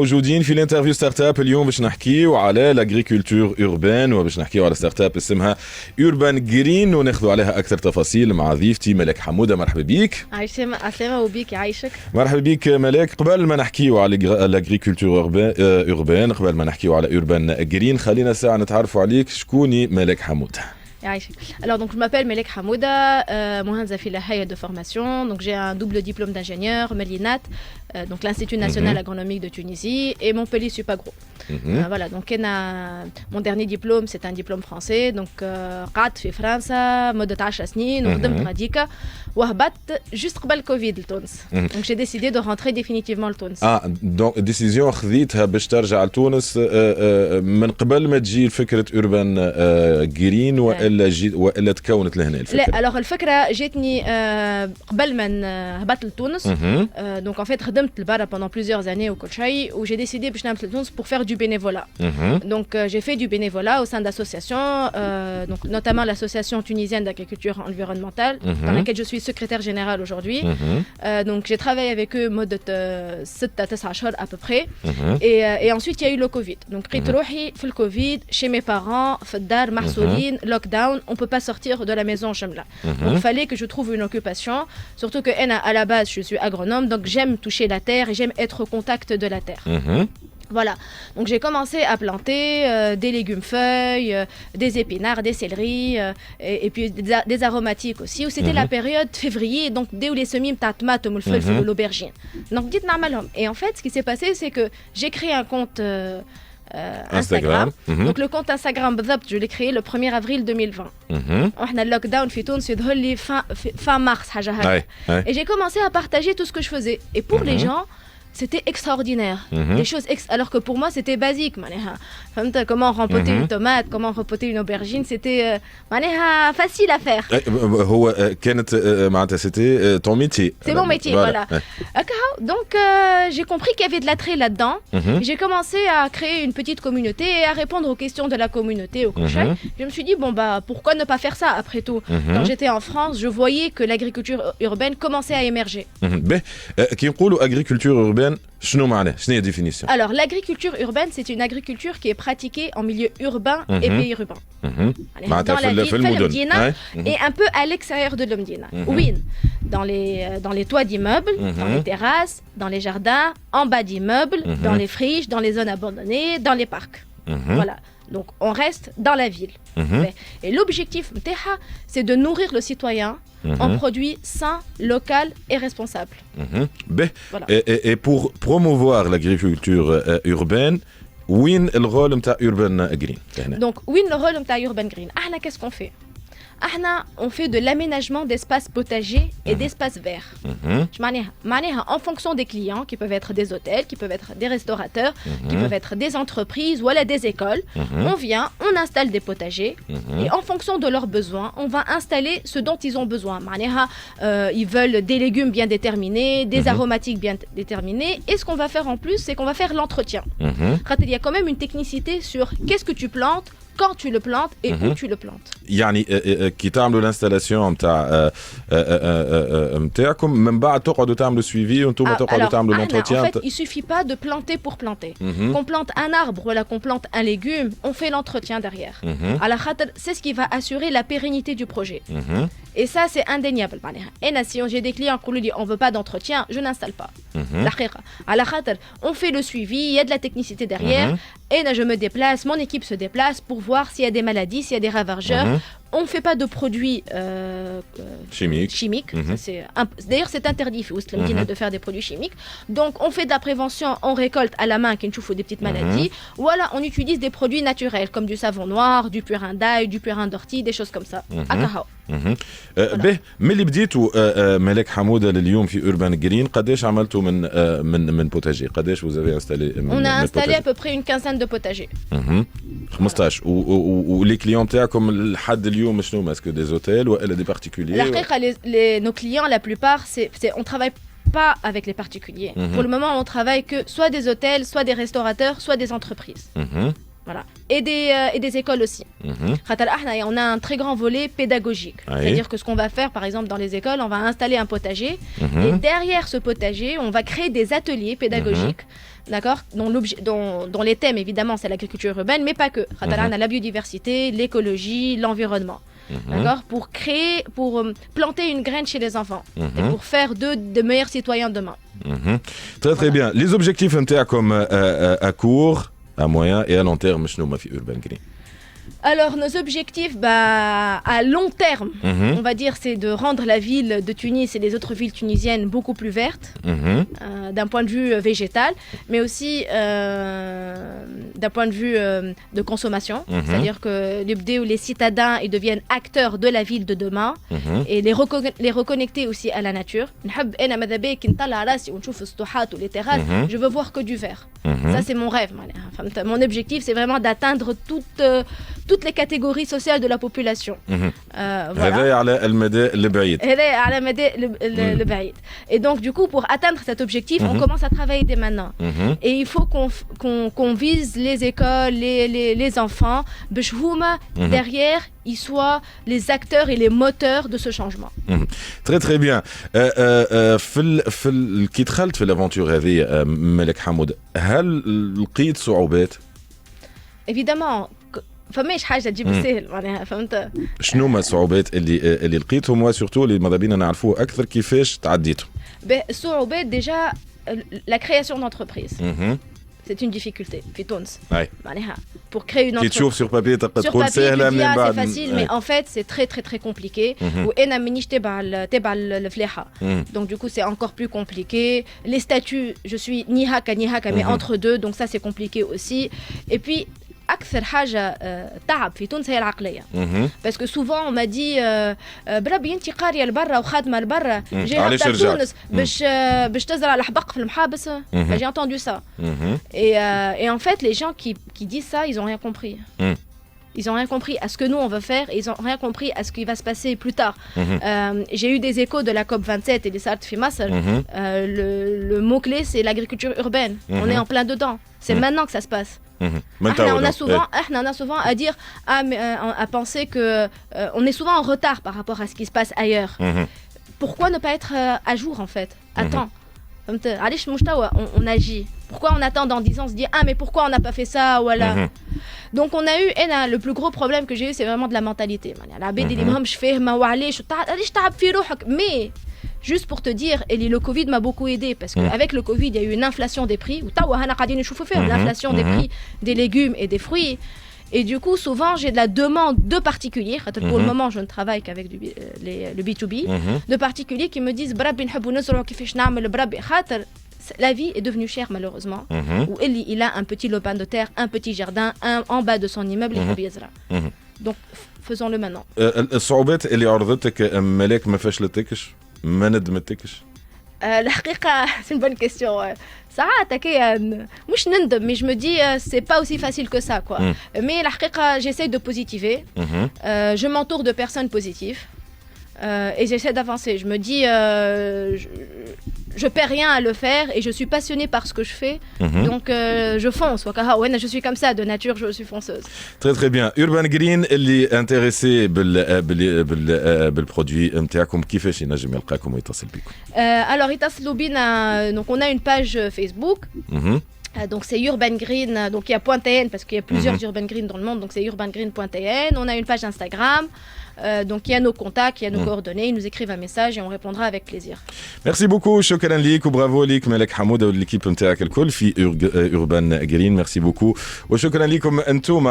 موجودين في الانترفيو ستارت اب اليوم باش نحكيو على لاغريكولتور اوربان وباش نحكيو على ستارت اب اسمها اوربان جرين وناخذوا عليها اكثر تفاصيل مع ضيفتي ملك حموده. مرحبا بيك. عسلامة وبيك يعيشك. مرحبا بيك ملك. قبل ما نحكيو على لاغريكولتور اوربان قبل ما نحكيو على اوربان جرين خلينا ساعه نتعرفوا عليك. شكوني ملك حموده؟ Alors donc je m'appelle Melek Hamouda, Mohanza Filahaya de formation, donc j'ai un double diplôme d'ingénieur, Melinat, donc l'Institut national agronomique de Tunisie et Montpellier Supagro. Voilà, donc mon dernier diplôme c'est un diplôme français, donc قعدت في فرنسا مدة 10 سنين وخدمت غاديكا وهبطت juste قبل كوفيد لتونس. Donc j'ai décidé de rentrer définitivement لتونس. donc ديسيزيون خذيتها باش ترجع لتونس من قبل ما تجي فكرة اوربان جرين ولا تكونت لهنا الفكرة؟ لا alors الفكرة جاتني قبل ما هبطت لتونس. Donc en fait خدمت لبرا pendant plusieurs années وكل شيء و j'ai décidé باش نعمل لتونس pour faire du bénévolat. Donc j'ai fait du bénévolat au sein d'associations, donc notamment l'association tunisienne d'agriculture environnementale, dans laquelle je suis secrétaire générale aujourd'hui. Donc j'ai travaillé avec eux mode 6-9 شهور à peu près. Et ensuite il y a eu le Covid. Donc قيت روحي في الكوفيد chez mes parents في الدار محصورين lockdown, on peut pas sortir de la maison Chamla. Il fallait que je trouve une occupation, surtout que à la base je suis agronome, donc j'aime toucher la terre et j'aime être au contact de la terre. Voilà, donc j'ai commencé à planter des légumes feuilles, des épinards, des céleris et puis des aromatiques aussi. Où c'était la période février, donc dès où les semis de tomates, ou l'aubergine. Donc dites normalement. Et en fait, ce qui s'est passé, c'est que j'ai créé un compte Instagram. Donc le compte Instagram je l'ai créé le 1er avril 2020. On a le lockdown في تونس يظهر لي fin mars حاجة هكا. Et j'ai commencé à partager tout ce que je faisais. Et pour les gens, c'était extraordinaire. Des choses alors que pour moi c'était basique. Comment rempoter une tomate, comment rempoter une aubergine, c'était facile à faire. C'était ton métier. C'est mon métier, voilà. Donc j'ai compris qu'il y avait de l'attrait là-dedans. J'ai commencé à créer une petite communauté et à répondre aux questions de la communauté au coucher. Je me suis dit pourquoi ne pas faire ça après tout. Quand j'étais en France, je voyais que l'agriculture urbaine commençait à émerger. Qui نقولوا agriculture urbaine شنو معناه؟ شنو هي définition؟ Alors l'agriculture urbaine, c'est une agriculture qui est pratiquée en milieu urbain et périurbain. Dans la ville, Medina, et un peu à l'extérieur de l'Omdina. Oui, dans les toits d'immeubles, dans les terrasses, dans les jardins, en bas d'immeubles, dans les friches, dans les zones abandonnées, dans les parcs. Voilà. Donc on reste dans la ville. Et l'objectif, c'est de nourrir le citoyen en produits sains, locaux et responsables. Voilà. Et pour promouvoir l'agriculture urbaine, وين الرول نتاع urban green؟ Donc وين الرول نتاع urban green؟ احنا qu'est-ce qu'on fait؟ on fait de l'aménagement d'espaces potagers et d'espaces verts. En fonction des clients, qui peuvent être des hôtels, qui peuvent être des restaurateurs, qui peuvent être des entreprises, voilà, des écoles. On vient, on installe des potagers et en fonction de leurs besoins, on va installer ce dont ils ont besoin. Ils veulent des légumes bien déterminés, des aromatiques bien déterminés. Et ce qu'on va faire en plus, c'est qu'on va faire l'entretien. Il y a quand même une technicité sur qu'est-ce que tu plantes, quand tu le plantes et où tu le plantes. يعني كي تعملوا الانستالاسيون نتاع نتاعكم من بعد تقعدوا تعملوا سويفي وانتم تقعدوا تعملوا l'entretien. En fait, il suffit pas de planter pour planter. Qu'on plante un arbre, voilà, qu'on plante un légume, on fait l'entretien derrière. C'est ce qui va assurer la pérennité du projet. Et ça, c'est indéniable. Et là, si j'ai des clients qui nous disent on veut pas d'entretien, je n'installe pas. On fait le suivi, il y a de la technicité derrière. Et là, je me déplace, mon équipe se déplace pour voir s'il y a des maladies, s'il y a des ravageurs. On ne fait pas de produits chimiques. D'ailleurs, c'est interdit de faire des produits chimiques. Donc, on fait de la prévention, on récolte à la main qui nous des petites maladies. Voilà, on utilise des produits naturels comme du savon noir, du purin d'ail, du purin d'ortie, des choses comme ça. من اللي بديتوا ملك حموده لليوم في اوربان جرين قداش عملتوا من بوتاجي؟ قداش vous avez installé؟ On a installé à peu près une quinzaine de potagers. 15 ولي كليون تاعكم لحد اليوم شنو؟ اسكو دي اوتيل ولا دي بارتيكولير؟ nos clients la plupart on travaille pas avec les particuliers. Pour le moment, on travaille que soit des hôtels, soit des restaurateurs, soit des entreprises. Voilà. Et des écoles aussi. On a un très grand volet pédagogique. Oui. C'est-à-dire que ce qu'on va faire, par exemple, dans les écoles, on va installer un potager. Et derrière ce potager, on va créer des ateliers pédagogiques. D'accord, dont les thèmes, évidemment, c'est l'agriculture urbaine, mais pas que. On a la biodiversité, l'écologie, l'environnement. D'accord, pour planter une graine chez les enfants. Et pour faire d'eux de meilleurs citoyens demain. Très très bien. Les objectifs comme à court, à moyen et à long terme, شنو ما في Urban Green? Alors, nos objectifs, à long terme, on va dire, c'est de rendre la ville de Tunis et les autres villes tunisiennes beaucoup plus vertes, d'un point de vue végétal, mais aussi d'un point de vue de consommation. C'est-à-dire que les citadins ils deviennent acteurs de la ville de demain et les reconnecter aussi à la nature. Je veux voir que du vert. Ça, c'est mon rêve. Mon objectif, c'est vraiment d'atteindre toutes les catégories sociales de la population. هذا على المدى البعيد. Et donc, du coup, pour atteindre cet objectif, on commence à travailler dès maintenant. Et il faut qu'on vise les écoles, les enfants, derrière, ils soient les acteurs et les moteurs de ce changement. Très très bien. كي دخلت في الافونتور هذه ملك حمود هل لقيت صعوبات؟ Évidemment. فماش حاجه تجيب السهل معناها فهمت. شنو هما الصعوبات اللي لقيتهم وسورتو اللي ماذا بينا نعرفوه اكثر كيفاش تعديتهم؟ الصعوبات déjà la création d'entreprise. C'est une difficulté في تونس. معناها pour créer une entreprise. كي تشوف sur papier تبقى تقول سهله من بعد. C'est facile mais en fait c'est très très très compliqué. وانا مانيش تبع الفلاحه. Donc du coup c'est encore plus compliqué. Les statuts je suis ni haka mais entre deux donc ça c'est compliqué aussi. Et puis أكثر حاجة تعب في تونس هي العقلية. باسكو سوفون ما دي بربي انت قارية لبرا وخادمة لبرا جاي لتونس باش تزرع الحبق في المحابس. J'ai entendu ça. Et en fait les gens qui disent ça ils ont rien compris. Ils n'ont rien compris à ce que nous on veut faire et ils n'ont rien compris à ce qui va se passer plus tard. J'ai eu des échos de la COP27 et des Sart Fimasr. Le mot-clé c'est l'agriculture urbaine. On est en plein dedans. C'est maintenant que ça se passe. On a souvent à dire, à penser que on est souvent en retard par rapport à ce qui se passe ailleurs. Pourquoi ne pas être à jour en fait? Attends. On agit. Pourquoi on attend dans 10 ans, on se dit mais pourquoi on n'a pas fait ça voilà. Donc on a eu le plus gros problème que j'ai eu c'est vraiment de la mentalité. Mais juste pour te dire, le Covid m'a beaucoup aidé parce qu'avec le Covid, il y a eu une inflation des prix, l'inflation des prix des légumes et des fruits. Et du coup, souvent, j'ai de la demande de particuliers. Pour le moment, je ne travaille qu'avec le B2B. De particuliers qui me disent la vie est devenue chère malheureusement. Où il a un petit lopin de terre, un petit jardin, en bas de son immeuble. Donc, faisons-le maintenant. الصعوبات اللي عرضتك ملاك ما فشلتكش؟ ما ندمتكش؟ الحقيقة c'est une bonne question. ساعات هكايا مش نندم mais je me dis c'est pas aussi facile que ça quoi. Mais الحقيقة j'essaie de positiver. Je m'entoure de personnes positives. Et j'essaie d'avancer. Je me dis je perds rien à le faire et je suis passionnée par ce que je fais. Donc je fonce. Je suis comme ça de nature, je suis fonceuse. Très très bien. Urban Green اللي intéressé بالبرودوي نتاعكم كيفاش ينجم يلقاكم ويتصل بكم؟ Alors يتصلوا بينا donc on a une page Facebook. Donc c'est Urban Green, donc il y a .tn parce qu'il y a plusieurs Urban Green dans le monde, donc c'est urbangreen.tn. On a une page Instagram, donc il y a nos contacts, il y a nos coordonnées, ils nous écrivent un message et on répondra avec plaisir. Merci beaucoup, شكرا ليك وبرافو ليك ملك حمودة والليكيب نتاعك الكل في Urban Green. Merci beaucoup وشكرا لكم انتم.